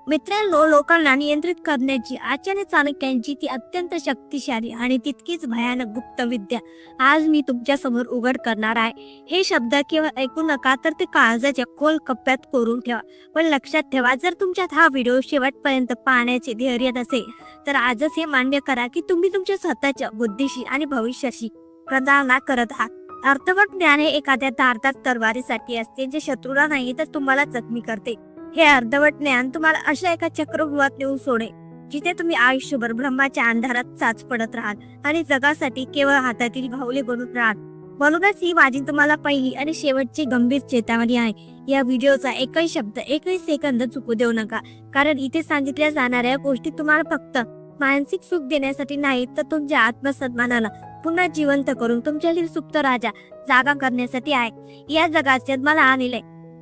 मित्रांनो, लोकांना नियंत्रित करण्याची आचार्य चाणक्यांची ती अत्यंत शक्तिशाली आणि तितकीच भयानक गुप्त विद्या आज मी तुमच्या समोर उघड करणार आहे. हे शब्द केवळ ऐकू नका, तर ते काळजाच्या खोल कप्प्यात कोरून ठेवा. पण लक्षात ठेवा, जर तुमच्यात हा व्हिडिओ शेवटपर्यंत पाहण्याचे धैर्य नसेल तर आजच हे मान्य करा की तुम्ही तुमच्या स्वतःच्या बुद्धीशी आणि भविष्याशी प्रतारणा करत आहात. अर्थवट ज्ञान हे एखाद्या धारदार तलवारीसाठी असते, जे शत्रूला नाही तर तुम्हाला जखमी करते. हे अर्धवट ज्ञान तुम्हाला अशा एका चक्रव्यूहात नेऊन सोडे, जिथे तुम्ही आयुष्यभर ब्रह्माच्या अंधारात चाच पडत राहाल आणि जगासाठी केवळ हातातील भावले बनून राहाल. म्हणूनच ही माझी तुम्हाला पहिली आणि शेवटची गंभीर चेतावणी आहे. या व्हिडिओचा एकही शब्द, एकही सेकंद चुकू देऊ नका, कारण इथे सांगितल्या जाणाऱ्या गोष्टी तुम्हाला फक्त मानसिक सुख देण्यासाठी नाही, तर तुमच्या आत्मसन्मानाला पुन्हा जिवंत करून तुमच्यातील सुप्त राजा जागा करण्यासाठी आहे. या जगात जन्माला आलेले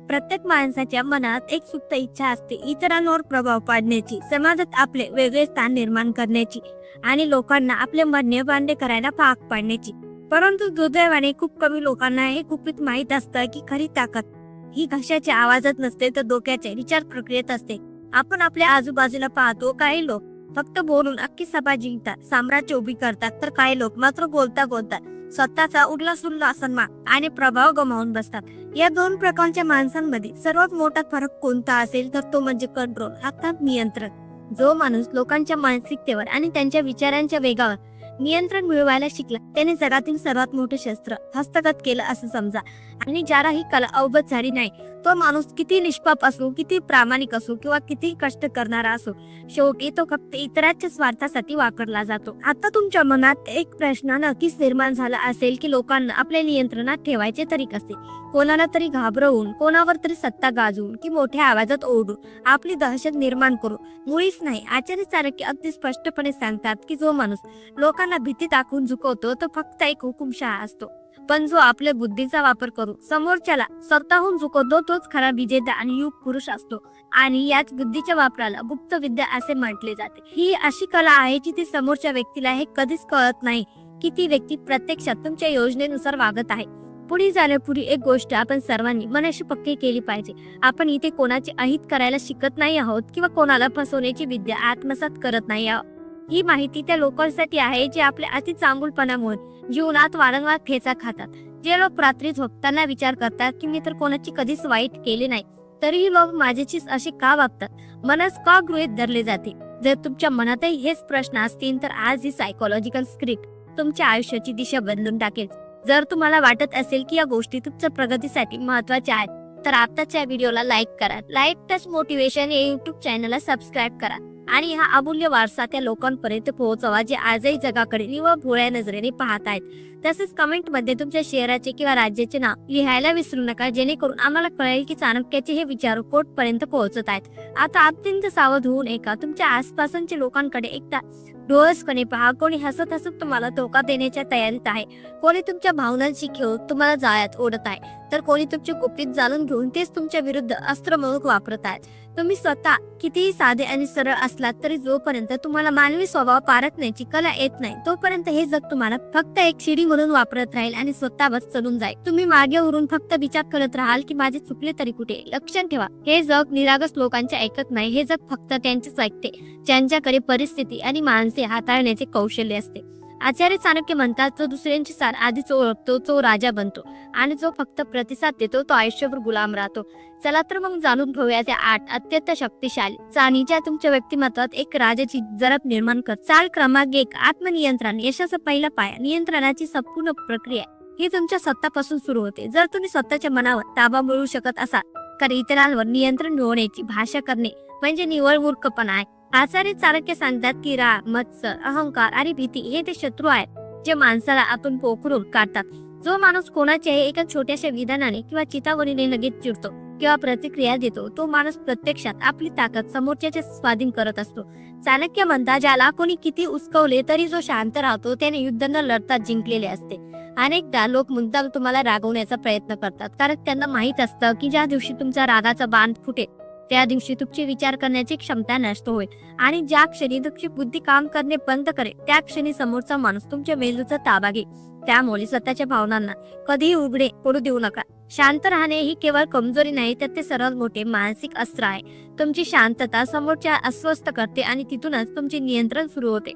प्रत्येक माणसाच्या मनात एक सुप्त इच्छा असते, इतरांवर प्रभाव पाडण्याची, समाजात आपले वेगळे स्थान निर्माण करण्याची आणि लोकांना आपले म्हणणे मान्य करायला भाग पाडण्याची. परंतु दुर्दैवाने खूप कमी लोकांना हे गुपित माहीत असतं की खरी ताकद ही घशाच्या आवाजात नसते, तर डोक्याच्या विचार प्रक्रियेत असते. आपण आपल्या आजूबाजूला पाहतो, काही लोक फक्त बोलून अख्खी सभा जिंकतात, साम्राज्य उभी करतात, तर काही लोक मात्र बोलता बोलता स्वतःचा उरला सुरला सन्मान आणि प्रभाव गमावून बसतात. या दोन प्रकारच्या माणसांमध्ये सर्वात मोठा फरक कोणता असेल, तर तो म्हणजे कंट्रोल अर्थात नियंत्रण. जो माणूस लोकांच्या मानसिकतेवर आणि त्यांच्या विचारांच्या वेगावर नियंत्रण मिळवायला शिकला, त्याने जगातील सर्वात मोठे शस्त्र हस्तगत केलं असं समजा. आणि ज्याला ही कला अवगत झाली नाही, तो माणूस किती निष्पाप असो, किती प्रामाणिक असो किंवा किती कष्ट करणारा असो, शेवटी तो फक्त इतरांच्या स्वार्थासाठी वापरला जातो. आता तुमच्या मनात एक प्रश्न नक्कीच निर्माण झाला असेल की लोकांना आपल्या नियंत्रणात ठेवायचे तरी कसे? कोणाला तरी घाबरवून, कोणावर तरी सत्ता गाजवून की मोठ्या आवाजात ओरडून आपली दहशत निर्माण करू? मुळीच नाही. आचार्य चाणक्य अगदी स्पष्टपणे सांगतात की जो माणूस लोकांना भीती दाखवून झुकवतो, तो फक्त एक हुकुमशहा असतो. पण जो आपल्या बुद्धीचा वापर करून समोरच्याला स्वतःहून झुकवतो, तोच खरा विजेता आणि युग पुरुष असतो. आणि याच बुद्धीच्या वापराला गुप्त विद्या असे म्हटले जाते. ही अशी कला आहे जी ती समोरच्या व्यक्तीला हे कधीच कळत नाही की ती व्यक्ती प्रत्यक्षात तुमच्या योजनेनुसार वागत आहे. पुढे जाण्यापूर्वी एक गोष्ट आपण सर्वांनी मनाशी पक्की केली पाहिजे. आपण इथे कोणाचे अहित करायला शिकत नाही आहोत किंवा कोणाला फसवण्याची विद्या आत्मसात करत नाही आहोत. ही माहिती त्या लोकांसाठी आहे जे आपल्या अति चांगुलपणामुळे जीवनात वारंवार ठेचा खातात. जे लोक रात्री झोपताना विचार करतात की मी तर कोणाची कधीच वाईट केले नाही, तरीही लोक माझ्याशीच असे का वागतात, मनस का गृहीत धरले जाते? जर तुमच्या मनातही हेच प्रश्न असतील, तर आज ही सायकोलॉजिकल स्क्रिप्ट तुमच्या आयुष्याची दिशा बदलून टाकेल. जर तुम्हाला वाटत असेल की या गोष्टी तुमच्या प्रगतीसाठी महत्वाच्या आहेत, तर आताच्या व्हिडिओला लाईक करा. लाईक टच मोटिवेशन या युट्यूब चॅनलला सबस्क्राईब करा आणि हा अमूल्य वारसा त्या लोकांपर्यंत पोहोचवा जे आजही जगाकडे निव्वळ भोळ्या नजरेने पाहत आहेत. तसेच कमेंट मध्ये तुमच्या शहराचे किंवा राज्याचे नाव लिहायला विसरू नका, जेणेकरून आम्हाला कळेल की चाणक्याचे हे विचार कोर्टपर्यंत पोहोचत आहेत. आता अत्यंत सावध होऊन एका तुमच्या आसपासच्या लोकांकडे एकदा डोळसपणे पहा. कोणी हसत हसत तुम्हाला धोका देण्याच्या तयारीत आहे, कोणी तुमच्या भावनांशी खेळून तुम्हाला जाळ्यात ओढत आहे, तर कोणी तुमचे गुपित जाणून घेऊन तेच तुमच्या विरुद्ध अस्त्र म्हणून वापरत आहेत. तुम्ही स्वतः कितीही साधे आणि सरळ असलात तरी जोपर्यंत तुम्हाला मानवी स्वभाव पारखण्याची कला येत नाही, तोपर्यंत हे जग तुम्हाला फक्त एक शिडी म्हणून वापरत राहील आणि स्वतःवर चलून जाईल. तुम्ही मागे उरून फक्त विचार करत राहाल की माझे चुकले तरी कुठे. लक्षात ठेवा, हे जग निरागस लोकांचे ऐकत नाही. हे जग फक्त त्यांचेच ऐकते ज्यांच्याकडे परिस्थिती आणि माणसे हाताळण्याचे कौशल्य असते. आचार्य चाणक्य म्हणतात, जो दुसऱ्यांची सार आधीच ओळखतो तो राजा बनतो आणि जो फक्त प्रतिसाद देतो तो आयुष्यभर गुलाम राहतो. चला तर मग जाणून घेऊया त्या 8 अत्यंत शक्तिशाली चालीच्या तुमच्या व्यक्तिमत्वात एक राजाची जरब निर्माण कर. चाल क्रमांक 1, आत्मनियंत्रण. यशाचा पहिला पाया. नियंत्रणाची संपूर्ण प्रक्रिया ही तुमच्या स्वतःपासून सुरू होते. जर तुम्ही स्वतःच्या मनावर ताबा मिळवू शकत असाल, तर इतरांवर नियंत्रण मिळवण्याची भाषा करणे म्हणजे निव्वळ मूर्खपणा आहे. आचार्य चाणक्य सांगतात की राग, मत्सर, अहंकार आणि भीती हे ते शत्रू आहेत जे माणसाला आतून पोखरून काढतात. जो माणूस कोणाच्याही एका छोट्याशा विधानाने किंवा चितावरीने लगेच चिडतो किंवा प्रतिक्रिया देतो, तो माणूस प्रत्यक्षात आपली ताकद समोरच्याचे स्वाधीन करत असतो. चाणक्य म्हणतात, ज्याला कोणी किती उचकवले तरी जो शांत राहतो त्याने युद्ध न लढता जिंकलेले असते. अनेकदा लोक मुद्दाम तुम्हाला रागवण्याचा प्रयत्न करतात, कारण त्यांना माहित असतं की ज्या दिवशी तुमचा रागाचा बांध फुटेल त्या दिवशी तुमची विचार करण्याची क्षमता नष्ट होईल आणि ज्या क्षणी तुमची बुद्धी काम करणे बंद करेल त्या क्षणी समोरचा माणूस तुमच्या मेंदूचा ताबा घेईल. त्यामुळे स्वतःच्या भावनांना कधीही उघडे पडू देऊ नका. शांत राहणे ही केवळ कमजोरी नाही, तर ते सर्वात मोठे मानसिक अस्त्र आहे. तुमची शांतता समोरच्या अस्वस्थ करते आणि तिथूनच तुमचे नियंत्रण सुरू होते.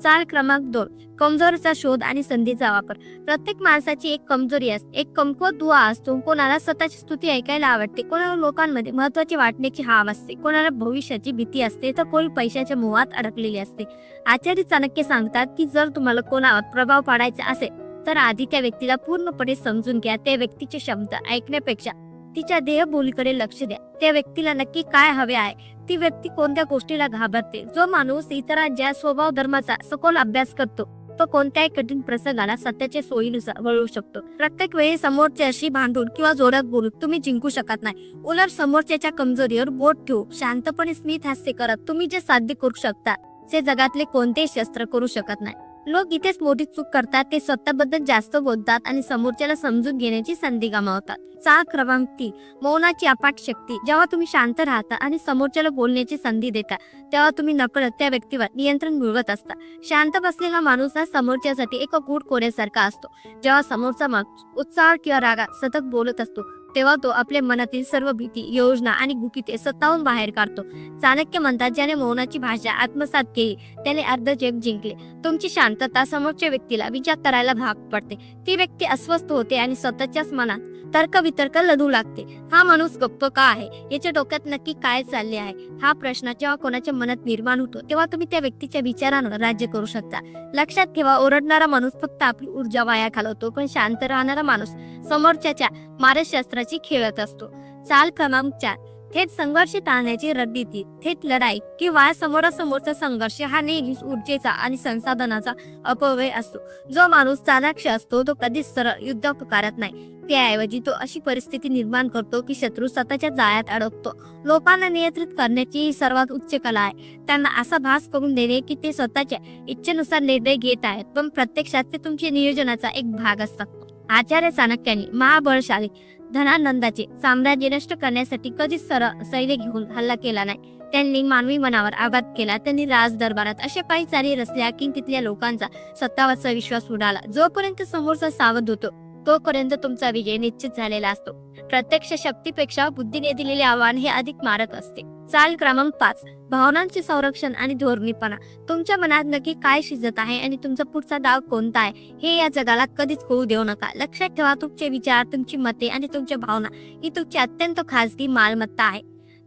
चाल क्रमांक 2, कमजोरीचा शोध आणि संधीचा वापर. प्रत्येक माणसाची एक कमजोरी असते, एक कमकुवत दुवा असतो. कोणाला स्वतःची स्तुती ऐकायला आवडते, कोणाला लोकांमध्ये महत्वाची वाटण्याची हाव असते, कोणाला भविष्याची भीती असते, तर कोणी पैशाच्या मोहात अडकलेली असते. आचार्य चाणक्य सांगतात की जर तुम्हाला कोणावर प्रभाव पाडायचा असेल तर आधी त्या व्यक्तीला पूर्णपणे समजून घ्या. त्या व्यक्तीचे शब्द ऐकण्यापेक्षा तिच्या देहबोलीकडे लक्ष द्या. त्या व्यक्तीला नक्की काय हवे आहे, ती व्यक्ती कोणत्या गोष्टीला घाबरते. जो माणूस इतरांच्या स्वभाव धर्माचा सखोल अभ्यास करतो तो कोणत्याही कठीण प्रसंगाला सत्याच्या सोयीनुसार वळवू शकतो. प्रत्येक वेळी समोरच्याशी भांडून किंवा जोरात बोलून तुम्ही जिंकू शकत नाही. उलट समोरच्याच्या कमजोरीवर बोट ठेवू शांतपणे स्मित हास्य करत तुम्ही जे साध्य करू शकता ते जगातले कोणतेही शस्त्र करू शकत नाही. लोक इथेच मोठी चूक करतात, ते स्वतःबद्दल जास्त बोलतात आणि समोरच्याला समजून घेण्याची संधी गमावतात. चाल क्रमांक 3, मौनाची अफाट शक्ती. जेव्हा तुम्ही शांत राहता आणि समोरच्याला बोलण्याची संधी देता तेव्हा तुम्ही नकळत त्या व्यक्तीवर नियंत्रण मिळवत असता. शांत बसलेला माणूस हा समोरच्यासाठी एक गूढ कोऱ्यासारखा असतो. जेव्हा समोरचा माणूस उत्साह किंवा रागात सतत बोलत असतो तेव्हा तो आपल्या मनातील सर्व भीती, योजना आणि गुपिते स्वतःहून बाहेर काढतो. चाणक्य म्हणतात, ज्याने मौनाची भाषा आत्मसात केली त्याने अर्ध जग जिंकले. तुमची शांतता समोरच्या व्यक्तीला विचार करायला भाग पडते. ती व्यक्ती अस्वस्थ होते आणि स्वतःच्याच मनात तर्कवितर्क लढू लागते. हा माणूस गप्प का आहे, याच्या डोक्यात नक्की काय चालले आहे, हा प्रश्न जेव्हा कोणाच्या मनात निर्माण होतो तेव्हा तुम्ही त्या व्यक्तीच्या विचारांवर राज्य करू शकता. लक्षात ठेवा, ओरडणारा माणूस फक्त आपली ऊर्जा वाया घालवतो, पण शांत राहणारा माणूस समोरच्याच्या मानसशास्त्राची खेळत असतो. चाल क्रमांक 4, थेट संघर्ष टाळण्याची रणनीती. थेट लढाई किंवा समोरासमोरचा संघर्ष हा नेहमीच ऊर्जेचा आणि संसाधनाचा अपव्यय असतो. जो माणूस चाणाक्ष असतो तो कधीच सरळ युद्ध पुकारत नाही. त्याऐवजी तो अशी परिस्थिती निर्माण करतो की शत्रू स्वतःच्या जाळ्यात अडकतो. लोकांना नियंत्रित करण्याची ही सर्वात उच्च कला आहे. त्यांना असा भास करून देणे की ते स्वतःच्या इच्छेनुसार निर्णय घेत आहेत, पण प्रत्यक्षात ते तुमच्या नियोजनाचा एक भाग असतात. आचार्य चाणक्यांनी महाबळशाली धनानंदाचे साम्राज्य नष्ट करण्यासाठी कधीच सरळ सैन्य घेऊन हल्ला केला नाही. त्यांनी मानवी मनावर आघात केला. त्यांनी राज दरबारात अशा काही चाली रचल्या की तिथल्या लोकांचा स्वतःवरचा विश्वास उडाला. जोपर्यंत समोरचा सावध होतो तोपर्यंत तुमचा विजय निश्चित झालेला असतो. प्रत्यक्ष शक्तीपेक्षा बुद्धीने दिलेले आव्हान हे अधिक मारक असते. चाल क्रमांक 5, भावनांचे संरक्षण आणि धोरणीपणा. तुमच्या मनात नक्की काय शिजत आहे आणि तुमचा पुढचा डाव कोणता आहे हे या जगाला कधीच कळू देऊ नका. लक्षात ठेवा, तुमचे विचार, तुमची मते आणि तुमच्या भावना ही तुमची अत्यंत खासगी मालमत्ता आहे.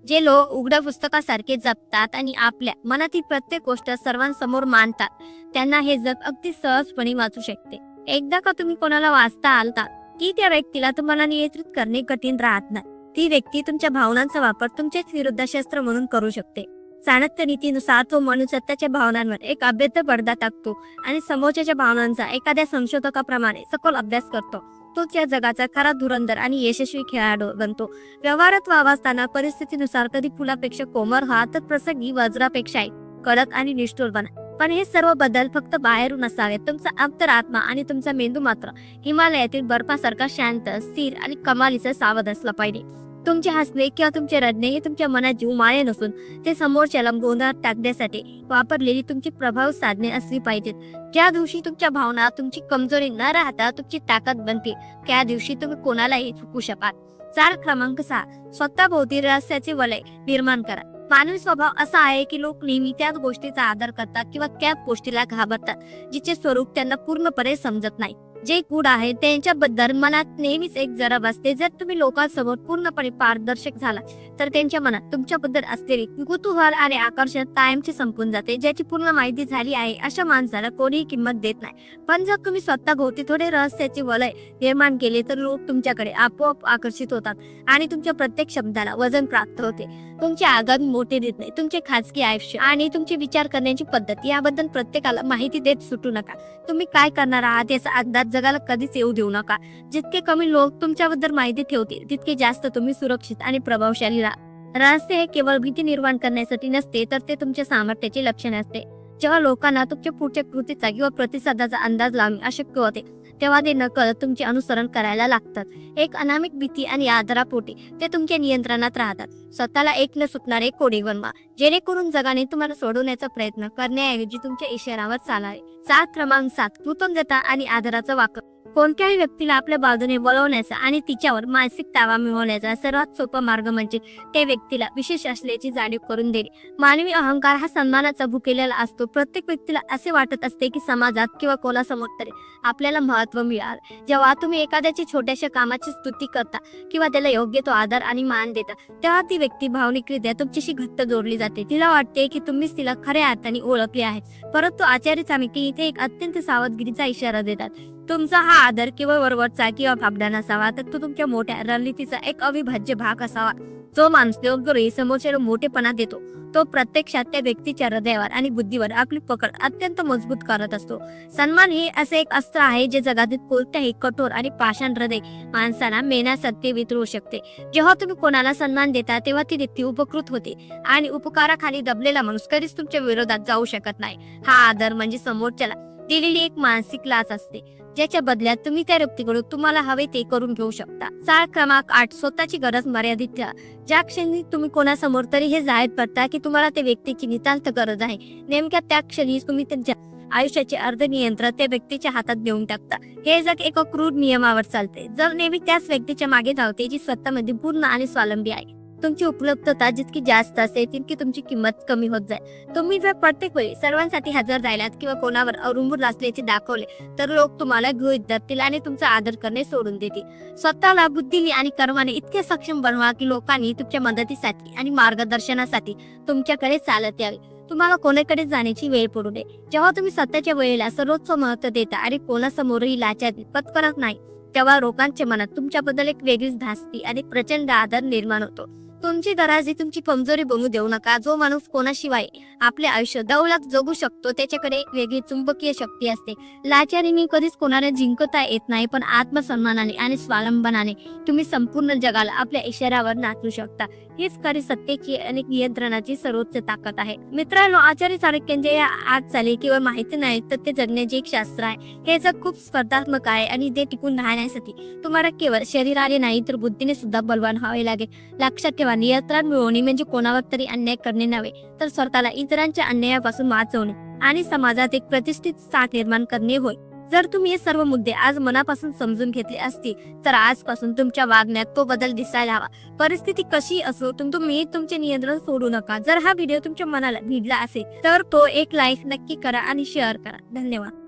जे लोक उघड्या पुस्तकासारखे जपतात आणि आपल्या मनातील प्रत्येक गोष्ट सर्वांसमोर मांडतात त्यांना हे जग अगदी सहजपणे वाचू शकते. एकदा का तुम्ही कोणाला वाचता आलता की त्या व्यक्तीला तुम्हाला नियंत्रित करणे कठीण राहत नाही. ती व्यक्ती तुमच्या भावनांचा वापर तुमच्याच विरुद्ध शस्त्र म्हणून करू शकते. चाणक्य नीतीनुसार तो मनुष्य स्वतःच्या भावनांवर एक अभेद्य पडदा टाकतो आणि समोरच्या भावनांचा एखाद्या संशोधकाप्रमाणे सखोल अभ्यास करतो. तो त्या जगाचा खरा धुरंधर आणि यशस्वी खेळाडू बनतो. व्यवहारात वावरताना परिस्थितीनुसार कधी फुलापेक्षा कोमल व्हा तर प्रसंगी वज्रापेक्षाही कडक आणि निष्ठुर बना. पण हे सर्व बदल फक्त बाहेरून नसावे. तुमचा अंतरात्मा आणि तुमचा मेंदू मात्र हिमालयातील बर्फासारखा शांत, स्थिर आणि कमालीचा सावध असला पाहिजे. तुमचे हसणे किंवा तुमचे रडणे हे तुमच्या मनात जीव माये नसून ते समोरच्याला गोंधळात टाकण्यासाठी वापरलेली तुमची प्रभाव साधने असली पाहिजेत. ज्या दिवशी तुमच्या भावना तुमची कमजोरी न राहता तुमची ताकद बनते त्या दिवशी तुम्ही कोणालाही चुकू शकाल. चाल क्रमांक 6, स्वतःभोवती रहस्याचे वलय निर्माण करा. मानवी स्वभाव असा आहे की लोक नेहमी त्याच गोष्टीचा आदर करतात किंवा त्याच गोष्टीला घाबरतात जिचे स्वरूप त्यांना पूर्णपणे समजत नाही. जे गूढ आहे त्यांच्याबद्दल मनात नेहमीच एक जरब असते. जर तुम्ही लोकांसमोर पूर्णपणे पारदर्शक झाला तर त्यांच्या मनात तुमच्याबद्दल असलेली कुतूहल आणि आकर्षण कायमचे संपून जाते. ज्याची पूर्ण माहिती झाली आहे अशा माणसाला कोणीही किंमत देत नाही. पण जर तुम्ही स्वतःभोवती थोडे रहस्याचे वलय निर्माण केले तर लोक तुमच्याकडे आपोआप आकर्षित होतात आणि तुमच्या प्रत्येक शब्दाला वजन प्राप्त होते. तुमचे आगामी मोठे निर्णय, तुमचे खाजगी आयुष्य आणि तुमची विचार करण्याची पद्धत याबद्दल प्रत्येकाला माहिती देत सुटू नका. तुम्ही काय करणार आहात याचा अंदाज जगाला कधीच येऊ देऊ नका. जितके कमी लोक तुमच्याबद्दल माहिती ठेवतील तितके जास्त तुम्ही सुरक्षित आणि प्रभावशाली राहा. रहस्य हे केवळ भीती निर्माण करण्यासाठी नसते तर ते तुमच्या सामर्थ्याचे लक्षण असते. जेव्हा लोकांना तुमच्या पुढच्या कृतीचा किंवा प्रतिसादाचा अंदाज लावणे अशक्य होते तेव्हा ते नकळत तुमचे अनुसरण करायला लागतात. एक अनामिक भीती आणि आदरापोटी ते तुमच्या नियंत्रणात राहतात. स्वतःला एक न सुटणारे कोडे बनवा जेणेकरून जगाने तुम्हाला सोडवण्याचा प्रयत्न करण्याऐवजी तुमच्या इशारावर चालावे. चाल क्रमांक 7, कृतज्ञता आणि आदराचा वापर. कोणत्याही व्यक्तीला आपल्या बाजूने वळवण्याचा आणि तिच्यावर मानसिक ताबा मिळवण्याचा सर्वात सोपा मार्ग म्हणजे त्या व्यक्तीला विशेष असल्याची जाणीव करून देणे. मानवी अहंकार हा सन्मानाचा भुकेलेला असतो. प्रत्येक व्यक्तीला असे वाटत असते की समाजात किंवा कोणासमोर तरी आपल्याला महत्त्व मिळाल. जेव्हा तुम्ही एखाद्याची छोट्याशा कामाची स्तुती करता किंवा त्याला योग्य तो आदर आणि मान देता, तेव्हा ती व्यक्ती भावनिकरित्या तुमच्याशी घट्ट जोडली जाते. तिला वाटते की तुम्हीच तिला खऱ्या अर्थाने ओळखले आहे. परंतु आचार्य चाणक्य इथे एक अत्यंत सावधगिरीचा इशारा देतात. तुमचा हा आदर केवळ वरवरचा किंवा फाबडा नसावा, तर तो तुमच्या मोठ्या रणनीतीचा एक अविभाज्य भाग असावा. जो माणूस योग्य समोरच्याला मोठेपणा देतो तो प्रत्यक्षात त्या व्यक्तीच्या हृदयावर आणि बुद्धीवर आपली पकड अत्यंत मजबूत करत असतो. सन्मान हे असे एक अस्त्र आहे जे जगातील कोणत्याही कठोर आणि पाषाण हृदय माणसाला मेण्यासारखे वितळू शकते. जेव्हा तुम्ही कोणाला सन्मान देता तेव्हा ती व्यक्ती उपकृत होते आणि उपकाराखाली दबलेला माणूस कधीच तुमच्या विरोधात जाऊ शकत नाही. हा आदर म्हणजे समोरच्याला दिलेली एक मानसिक लाच असते, ज्याच्या बदल्यात तुम्ही त्या व्यक्तीकडून तुम्हाला हवे ते करून घेऊ शकता. चाळ क्रमांक 8, स्वतःची गरज मर्यादित ठेवा. ज्या क्षणी तुम्ही कोणासमोर तरी हे जाहीर करता की तुम्हाला त्या व्यक्तीची नितांत गरज आहे, नेमक्या त्या क्षणी तुम्ही त्यांच्या आयुष्याचे अर्ध नियंत्रण त्या व्यक्तीच्या हातात देऊन टाकता. हे जग एका क्रूर नियमावर चालते. जर नेहमी त्याच व्यक्तीच्या मागे धावते जी स्वतःमध्ये पूर्ण आणि स्वावलंबी आहे. तुमची उपलब्धता जितकी जास्त असेल तितकी तुमची किंमत कमी होत जाईल. तुम्ही जर प्रत्येक वेळी सर्वांसाठी हजर राहिलात किंवा कोणावर अवलंबून असल्याचे दाखवले तर लोक तुम्हाला गृहीत धरतील आणि तुमचा आदर करणे सोडून देतील. स्वतःला बुद्धीने आणि कर्माने इतके सक्षम बनवा की लोकांनी तुमच्या मदतीसाठी आणि मार्गदर्शनासाठी तुमच्याकडे चालत यावे. तुम्हाला कोणाकडे जाण्याची वेळ पडू नये. जेव्हा तुम्ही स्वतःच्या वेळेला सर्वोच्च महत्त्व देता आणि कोणासमोरही लाचारी पत्करत नाही, तेव्हा लोकांच्या मनात तुमच्याबद्दल एक वेगळीच धास्ती आणि प्रचंड आदर निर्माण होतो. तुमची दराजी तुमची कमजोरी बनू देऊ नका. जो माणूस कोणाशिवाय आपले आयुष्य दौलत जगू शकतो त्याच्याकडे एक वेगळी चुंबकीय शक्ती असते. लाचारीने कधीच कोणाला जिंकता येत नाही, पण आत्मसन्मानाने आणि स्वावलंबनाने तुम्ही संपूर्ण जगाला आपल्या इशाऱ्यावर नाचू शकता. हीच खरी सत्तेची आणि नियंत्रणाची सर्वोच्च ताकद आहे. मित्रांनो, आचार्य चाणक्यांचे या आज चाली किंवा माहिती नाही तर ते जगण्याचे एक शास्त्र आहे. हे जग खूप स्पर्धात्मक आहे आणि ते टिकून राहण्यासाठी तुम्हाला केवळ शरीराने नाही तर बुद्धीने सुद्धा बलवान व्हावे लागेल. लक्षात ठेवा, नियंत्रण मिळवणे म्हणजे कोणावर तरी अन्याय करणे नव्हे, तर स्वतःला इतरांच्या अन्यायापासून वाचवणे आणि समाजात एक प्रतिष्ठित स्थान निर्माण करणे होय. जर तुम्ही हे सर्व मुद्दे आज मनापासून समजून घेतले असतील तर आजपासून तुमच्या वागण्यात तो बदल दिसायला हवा. परिस्थिती कशी असो तुम्ही तुमचे नियंत्रण सोडू नका. जर हा व्हिडिओ तुमच्या मनाला भिडला असेल तर तो एक लाईक नक्की करा आणि शेअर करा. धन्यवाद.